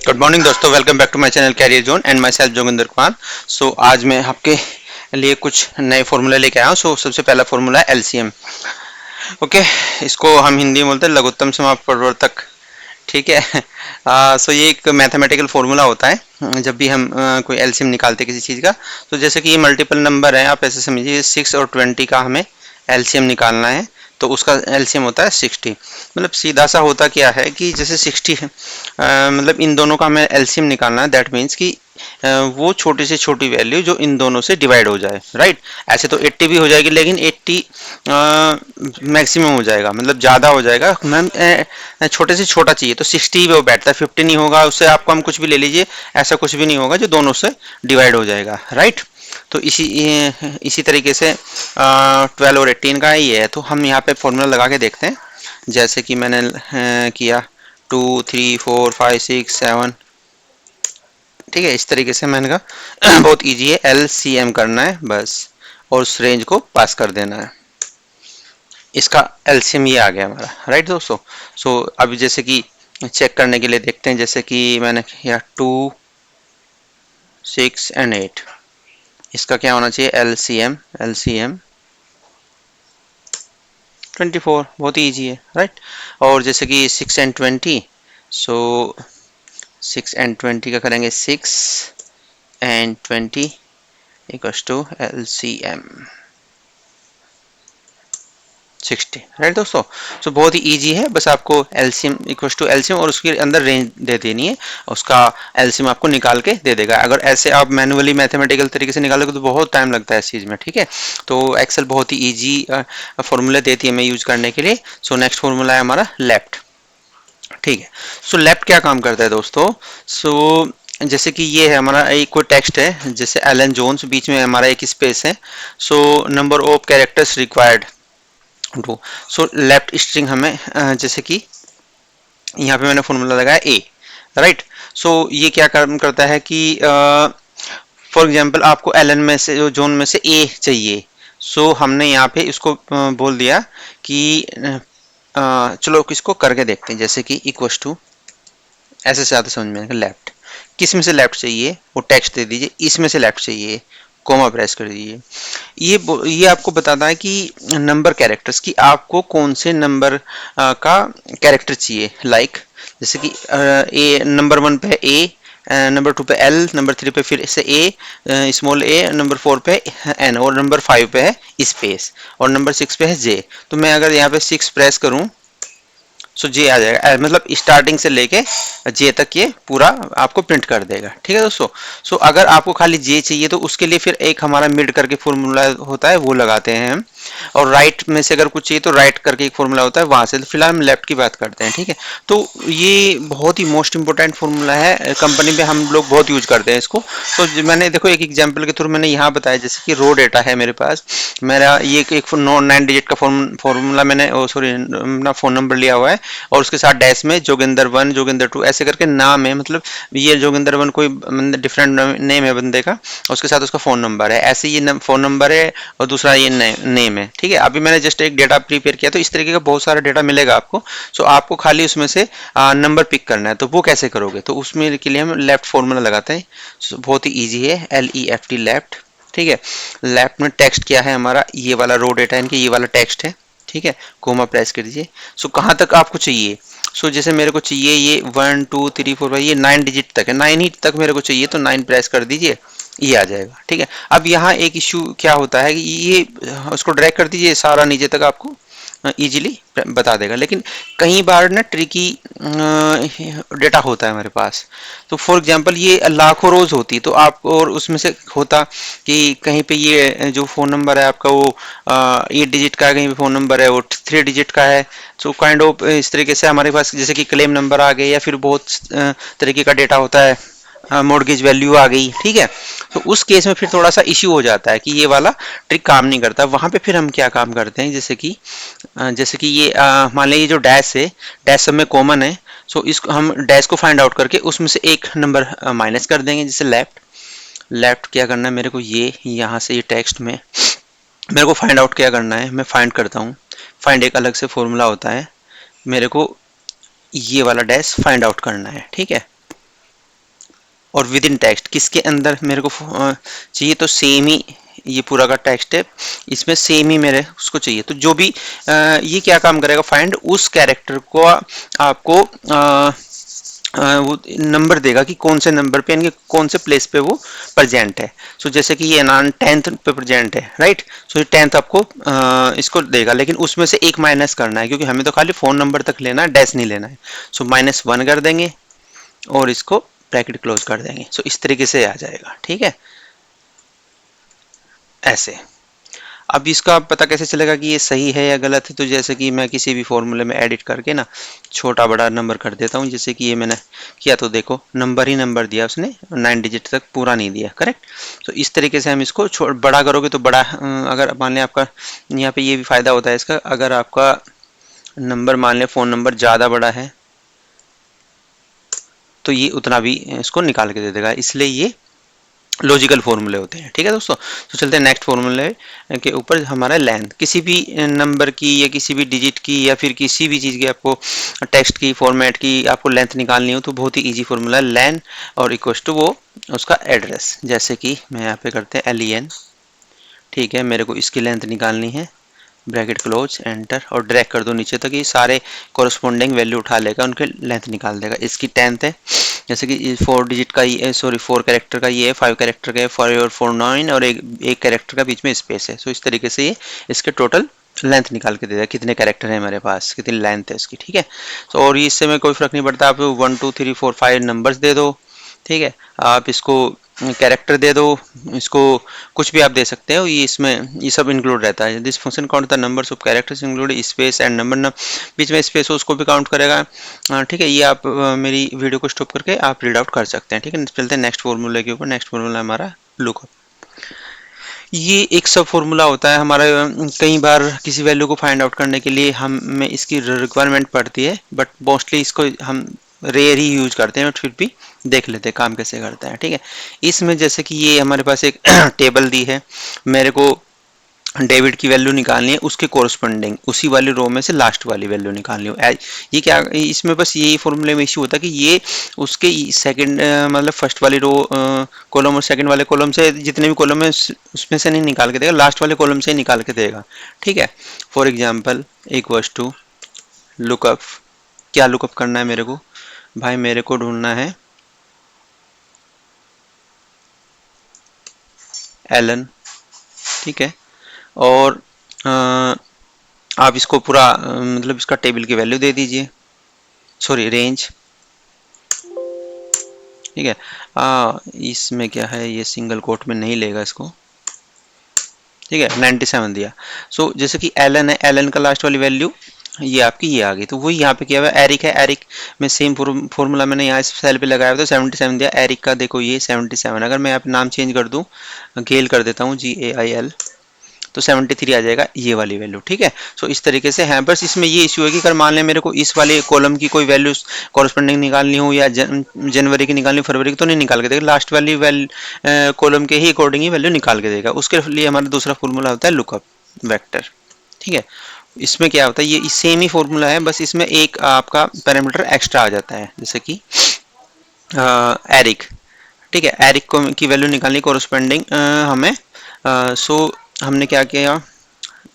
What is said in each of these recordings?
Good morning दोस्तों, welcome back to my channel career zone and myself Joginder Kumar. So आज मैं आपके लिए कुछ नए फॉर्मूले लेके आया हूँ। सबसे पहला फॉर्मूला है एलसीएम। ओके, इसको हम हिंदी में बोलते हैं लघुत्तम समापवर्तक। ठीक है। ये एक मैथमेटिकल फॉर्मूला होता है जब भी हम कोई एलसीएम निकालते हैं किसी चीज़ का। तो जैसे कि ये मल्टीपल नंबर है, आप ऐसे समझिए 6 और 20 का हमें एलसीएम निकालना है, तो उसका एलसीएम होता है 60। मतलब सीधा सा होता क्या है कि जैसे 60 है, मतलब इन दोनों का हमें एलसीएम निकालना है। दैट मीन्स कि वो छोटी से छोटी वैल्यू जो इन दोनों से डिवाइड हो जाए, राइट। ऐसे तो 80 भी हो जाएगी, लेकिन 80 मैक्सिमम हो जाएगा, मतलब ज़्यादा हो जाएगा। मैम छोटे से छोटा चाहिए तो 60 पे वो बैठता है, 50 नहीं होगा। उससे आपको हम कुछ भी ले लीजिए, ऐसा कुछ भी नहीं होगा जो दोनों से डिवाइड हो जाएगा, राइट। तो इसी तरीके से 12 और 18 का ही है। तो हम यहाँ पे फॉर्मूला लगा के देखते हैं, जैसे कि मैंने किया 2 3 4 5 6 7। ठीक है, इस तरीके से मैंने कहा बहुत इजी है, एलसीएम करना है बस और उस रेंज को पास कर देना है। इसका एलसीएम ये आ गया हमारा, राइट दोस्तों। अभी जैसे कि चेक करने के लिए देखते हैं, जैसे कि मैंने किया 2 6 एंड 8। इसका क्या होना चाहिए एलसीएम? एलसीएम 24। बहुत ही ईजी है, राइट। और जैसे कि 6 एंड 20, सो 6 एंड 20 का करेंगे 6 and 20 equals to LCM 60, right दोस्तों। बहुत ही इजी है, बस आपको एलसीएम इक्वल्स टू एलसीएम और उसके अंदर रेंज दे देनी है, उसका एलसीएम आपको निकाल के दे देगा। अगर ऐसे आप मैनुअली मैथमेटिकल तरीके से निकालोगे तो बहुत टाइम लगता है इस चीज़ में, ठीक है। तो एक्सेल बहुत ही ईजी फॉर्मूला देती है हमें यूज करने के लिए। नेक्स्ट फॉर्मूला है हमारा लेफ्ट। ठीक है, लेफ्ट क्या काम करता है दोस्तों? जैसे कि ये है हमारा एक कोई टेक्स्ट है, जैसे एलन जोन्स, बीच में हमारा एक स्पेस है। Number of characters required to. Left string हमें जैसे कि यहाँ पे मैंने फॉर्मूला लगाया ए, राइट। ये क्या काम करता है कि फॉर एग्जांपल आपको एलन में से जो जोन में से ए चाहिए। हमने यहाँ पे इसको बोल दिया कि चलो इसको करके देखते हैं, जैसे कि इक्वल्स टू, ऐसे से आता समझ में लेफ्ट। किस में से लेफ्ट चाहिए वो टेक्स्ट दे दीजिए, इसमें से लेफ्ट चाहिए, कोमा प्रेस कर दीजिए। ये आपको बताता है कि नंबर कैरेक्टर्स की आपको कौन से नंबर का कैरेक्टर चाहिए। लाइक जैसे कि ए नंबर 1 पे ए, नंबर 2 पे एल, नंबर 3 पे फिर से ए स्मॉल ए, नंबर 4 पे एन और नंबर 5 पे है स्पेस और नंबर 6 पे है जे। तो मैं अगर यहाँ पे 6 प्रेस करूँ जे आ जाएगा, मतलब स्टार्टिंग से लेके जे तक ये पूरा आपको प्रिंट कर देगा, ठीक है दोस्तों। अगर आपको खाली जे चाहिए तो उसके लिए फिर एक हमारा मिड करके फॉर्मूला होता है, वो लगाते हैं हम। और राइट में से अगर कुछ चाहिए तो राइट करके एक फॉर्मूला होता है, वहां से। तो फिलहाल हम लेफ्ट की बात करते हैं, ठीक है। तो ये बहुत ही मोस्ट इंपॉर्टेंट फॉर्मूला है, कंपनी में हम लोग बहुत यूज करते हैं इसको। मैंने देखो एक एग्जाम्पल के थ्रू मैंने यहाँ बताया, जैसे कि रो डेटा है मेरे पास, मेरा ये एक 9 डिजिट का फॉर्मूला मैंने सॉरी अपना फ़ोन नंबर लिया हुआ है और उसके साथ डैश में जोगिंदर 1 जोगिंदर 2 ऐसे करके नाम है। मतलब ये जोगिंदर 1 कोई डिफरेंट नेम है बंदे का, और उसके साथ उसका फ़ोन नंबर है, ऐसे ये फ़ोन नंबर है और दूसरा ये नेम है, ठीक है। अभी मैंने जस्ट एक डेटा प्रिपेयर किया, तो इस तरीके का बहुत सारा डेटा मिलेगा आपको। आपको खाली उसमें से नंबर पिक करना है। तो वो कैसे करोगे? तो उसमें के लिए हम लेफ्ट फॉर्मूला लगाते हैं। बहुत ही ईजी है, LEFT लेफ्ट, ठीक है। लेफ्ट में टेक्स्ट क्या है हमारा, ये वाला रो डेटा इनके, ये वाला टेक्स्ट है, ठीक है। कोमा प्रेस कर दीजिए। कहाँ तक आपको चाहिए? जैसे मेरे को चाहिए ये 1 2 3 4 5, ये 9 डिजिट तक है, 9 ही तक मेरे को चाहिए, तो 9 प्रेस कर दीजिए, ये आ जाएगा, ठीक है। अब यहाँ एक इश्यू क्या होता है कि ये उसको ड्रैग कर दीजिए, सारा नीचे तक आपको इजीली बता देगा। लेकिन कई बार ना ट्रिकी डेटा होता है हमारे पास। तो फॉर एग्जांपल ये लाखों रोज होती, तो आप और उसमें से होता कि कहीं पे ये जो फ़ोन नंबर है आपका वो 8 डिजिट का है, कहीं पे फ़ोन नंबर है वो 3 डिजिट का है। काइंड ऑफ इस तरीके से हमारे पास जैसे कि क्लेम नंबर आ गए, या फिर बहुत तरीके का डेटा होता है, मॉर्गेज वैल्यू आ गई, ठीक है। तो उस केस में फिर थोड़ा सा इश्यू हो जाता है कि ये वाला ट्रिक काम नहीं करता। वहां पे फिर हम क्या काम करते हैं, जैसे कि ये मान लीजिए जो डैश है, डैश सब में कॉमन है। इसको हम डैश को फाइंड आउट करके उसमें से एक नंबर माइनस कर देंगे, जैसे लेफ्ट। लेफ्ट क्या करना है मेरे को, ये यहाँ से ये टेक्स्ट में मेरे को फाइंड आउट क्या करना है, मैं फाइंड करता हूँ। फाइंड एक अलग से फॉर्मूला होता है, मेरे को ये वाला डैश फाइंड आउट करना है, ठीक है। और विद इन टेक्स्ट किसके अंदर मेरे को चाहिए, तो सेम ही ये पूरा का टेक्स्ट है, इसमें सेम ही मेरे उसको चाहिए। तो जो भी ये क्या काम करेगा, फाइंड उस कैरेक्टर को आपको वो नंबर देगा कि कौन से नंबर पे यानी कौन से प्लेस पे वो प्रेजेंट है। सो जैसे कि ये नान 10th पे प्रेजेंट है, राइट। सो ये 10th आपको इसको देगा, लेकिन उसमें से एक माइनस करना है क्योंकि हमें तो खाली फोन नंबर तक लेना है, डैश नहीं लेना है। सो -1 कर देंगे और इसको ब्रैकेट क्लोज कर देंगे। सो इस तरीके से आ जाएगा, ठीक है, ऐसे। अब इसका पता कैसे चलेगा कि ये सही है या गलत है, तो जैसे कि मैं किसी भी फॉर्मूले में एडिट करके ना छोटा बड़ा नंबर कर देता हूँ। जैसे कि ये मैंने किया तो देखो नंबर ही नंबर दिया उसने, 9 डिजिट तक पूरा नहीं दिया, करेक्ट। तो इस तरीके से हम इसको बड़ा करोगे तो बड़ा, अगर मान लें आपका यहाँ पे ये भी फायदा होता है इसका, अगर आपका नंबर मान लें फ़ोन नंबर ज़्यादा बड़ा है तो ये उतना भी इसको निकाल के दे देगा, इसलिए ये लॉजिकल फॉर्मूले होते हैं, ठीक है दोस्तों। तो चलते हैं नेक्स्ट फॉर्मूले के ऊपर। हमारा लेंथ, किसी भी नंबर की या किसी भी डिजिट की या फिर किसी भी चीज़ की आपको टेक्स्ट की फॉर्मेट की आपको लेंथ निकालनी हो तो बहुत ही इजी फॉर्मूला है, लेन और इक्वल्स टू वो उसका एड्रेस। जैसे कि मैं यहाँ पे करते हैं LEN, ठीक है, मेरे को इसकी लेंथ निकालनी है, ब्रैकेट क्लोज एंटर और ड्रैग कर दो नीचे तक, ये सारे कोरस्पोंडिंग वैल्यू उठा लेगा, उनके लेंथ निकाल देगा। इसकी 10th है, जैसे कि 4 डिजिट का ये, सॉरी 4 कैरेक्टर का ये है, 5 कैरेक्टर का है, 4 और 4 9 और एक कैरेक्टर का बीच में स्पेस है। सो इस तरीके से ये इसके टोटल लेंथ निकाल के दे देगा, कितने कैरेक्टर है हमारे पास, कितनी लेंथ है इसकी, ठीक है। तो और इससे में कोई फर्क नहीं पड़ता, आप 1 2 3 4 5 नंबर्स दे दो, ठीक है। आप इसको कैरेक्टर दे दो, इसको कुछ भी आप दे सकते हो, ये इसमें ये सब इंक्लूड रहता है। This function count the numbers of characters include space and number, बीच में स्पेस हो उसको भी काउंट करेगा, ठीक है। ये आप मेरी वीडियो को स्टॉप करके आप रीड आउट कर सकते हैं, ठीक है। चलते हैं नेक्स्ट फॉर्मूले के ऊपर। नेक्स्ट फॉर्मूला हमारा लुकअप। ये एक सब फॉर्मूला होता है हमारा, कई बार किसी वैल्यू को फाइंड आउट करने के लिए हमें इसकी रिक्वायरमेंट पड़ती है, बट मोस्टली इसको हम रेयर ही यूज करते हैं, बट फिर भी देख लेते हैं काम कैसे करता है, ठीक है। इसमें जैसे कि ये हमारे पास एक टेबल दी है, मेरे को डेबिट की वैल्यू निकालनी है, उसके कोरस्पोंडिंग उसी वाली रो में से लास्ट वाली वैल्यू निकालनी हो। ये क्या, इसमें बस यही फॉर्मूले में इशू होता है कि ये उसके सेकंड मतलब फर्स्ट वाली रो कॉलम और सेकंड वाले कॉलम से जितने भी कॉलम है उसमें से नहीं निकाल के देगा, लास्ट वाले कॉलम से ही निकाल के देगा, ठीक है। For example equals to lookup, क्या लुकअप करना है मेरे को भाई, मेरे को ढूंढना है एलन, ठीक है। और आप इसको पूरा मतलब इसका टेबल की वैल्यू दे दीजिए, सॉरी रेंज, ठीक है। इसमें क्या है, ये सिंगल कोट में नहीं लेगा इसको, ठीक है, 97 दिया। सो जैसे कि एलन है, एलन का लास्ट वाली वैल्यू ये आपकी ये आ गई, तो वही यहाँ पे किया हुआ है। एरिक है, एरिक में सेम फॉर्मूला मैंने यहाँ इस सेल पे लगाया हुआ, तो 77 दिया। एरिक का देखो ये 77, अगर मैं यहाँ पे नाम चेंज कर दूँ, गेल कर देता हूँ GAIL, तो 73 आ जाएगा ये वाली वैल्यू, ठीक है। सो इस तरीके से है, बस इसमें ये इश्यू है कि अगर मान लें मेरे को इस वाले कॉलम की कोई वैल्यू कॉरस्पोंडिंग निकालनी हो या जनवरी की निकालनी हो, फरवरी की, तो नहीं निकाल के देगा, लास्ट वाली कॉलम के ही अकॉर्डिंग ही वैल्यू निकाल के देगा। उसके लिए हमारा दूसरा फॉर्मूला होता है लुकअप वेक्टर, ठीक है। इसमें क्या होता है, ये सेम ही फॉर्मूला है, बस इसमें एक आपका पैरामीटर एक्स्ट्रा आ जाता है, जैसे कि एरिक, ठीक है। एरिक को की वैल्यू निकालनी कोरस्पोंडिंग हमें, सो हमने क्या किया,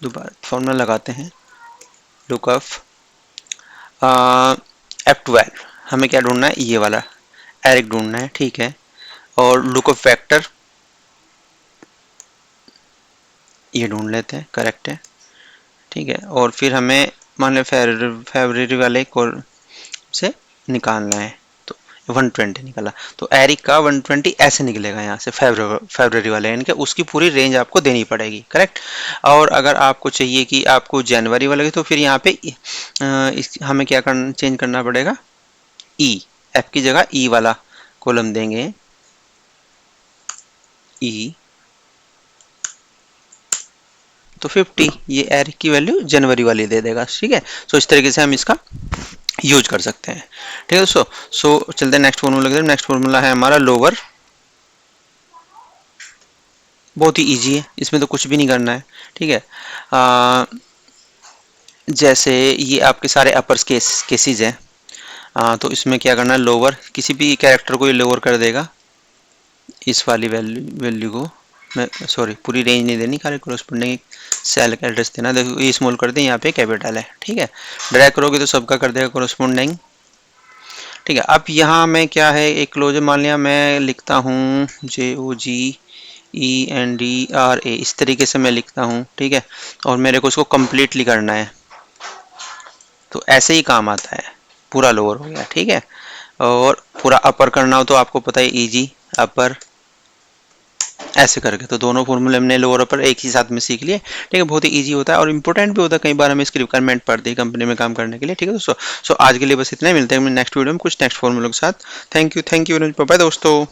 दोबारा फॉर्मूला लगाते हैं, लुकअप F12, हमें क्या ढूंढना है, ये वाला एरिक ढूंढना है, ठीक है। और लुकअप वेक्टर ये ढूंढ लेते हैं, करेक्ट है, ठीक है। और फिर हमें मान लें फरवरी वाले को से निकालना है, तो 120 निकला, तो एरिक का 120 ऐसे निकलेगा यहाँ से फरवरी वाले, यानी कि उसकी पूरी रेंज आपको देनी पड़ेगी, करेक्ट। और अगर आपको चाहिए कि आपको जनवरी वाले की, तो फिर यहाँ पे हमें क्या करना, चेंज करना पड़ेगा, एफ की जगह वाला कॉलम देंगे, तो 50, ये एरिक की वैल्यू जनवरी वाली दे देगा, ठीक है। सो इस तरीके से हम इसका यूज कर सकते हैं, ठीक है दोस्तों। सो चलते हैं नेक्स्ट फॉर्मूला की। नेक्स्ट फॉर्मूला है हमारा लोअर, बहुत ही इजी है, इसमें तो कुछ भी नहीं करना है, ठीक है। जैसे ये आपके सारे अपर्स केसेस हैं, तो इसमें क्या करना है, लोअर, किसी भी कैरेक्टर को ये लोअर कर देगा, इस वाली वैल्यू को मैं, सॉरी, पूरी रेंज नहीं देनी, खाली कोरोस्पोंडिंग सेल का एड्रेस देना। देखो ये स्मॉल कर दें, यहाँ पे कैपिटल है, ठीक है। ड्रैग करोगे तो सबका कर देगा कोरोस्पोंडिंग, ठीक है। अब यहाँ मैं क्या है, एक क्लोजर मान लिया, मैं लिखता हूँ JOGENDRA, इस तरीके से मैं लिखता हूँ, ठीक है। और मेरे को उसको कम्प्लीटली करना है, तो ऐसे ही काम आता है। पूरा लोअर हो गया, ठीक है। और पूरा अपर करना हो तो आपको पता है EG अपर, ऐसे करके। तो दोनों फॉर्मूले हमने लोअर अपर एक ही साथ में सीख लिए, ठीक है। बहुत ही इजी होता है और इंपॉर्टेंट भी होता है, कई बार हमें इसकी रिक्वायरमेंट पड़ती है कंपनी में काम करने के लिए, ठीक है दोस्तों। सो आज के लिए बस इतना ही, मिलते हैं नेक्स्ट वीडियो में कुछ नेक्स्ट फॉर्मूलों के साथ। Thank you very much, bye दोस्तों।